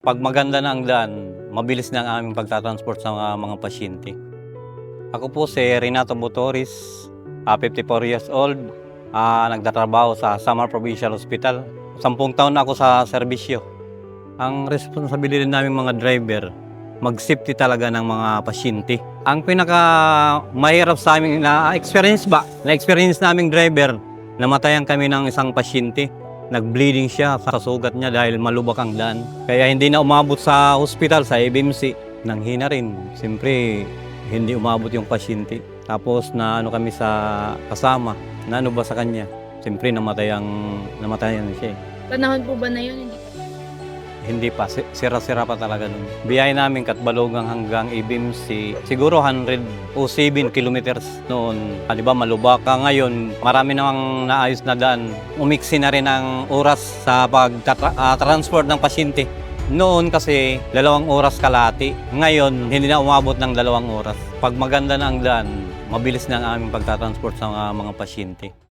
Pag maganda na ang daan, mabilis na ang aming pagtatransport sa mga pasyente. Ako po si Renato Botoris, 54 years old, nagtatrabaho sa Samar Provincial Hospital. 10 taon na ako sa serbisyo. Ang responsibilidad namin mga driver, mag-safety talaga ng mga pasyente. Ang pinaka mahirap sa aming na-experience naming driver, namatayan kami ng isang pasyente. Nag-bleeding siya sa sugat niya dahil malubak ang daan. Kaya hindi na umabot sa hospital, sa IBMC. Nanghina rin. Siyempre, hindi umabot yung pasyente. Tapos kami sa kasama, naano ba sa kanya. Siyempre, namatayan siya. Panahon po ba na yun? Hindi pa, sira-sira pa talaga nun. Biyay namin Katbalogang hanggang IBMC, siguro 107 kilometers noon. Di ba, malubaka ngayon, marami namang naayos na daan. Umiksi na rin ang oras sa pag-transport ng pasyente. Noon kasi 2 oras kalahati. Ngayon, hindi na umabot ng 2 oras. Pag maganda na ang daan, mabilis na ang aming pagtatransport sa mga pasyente.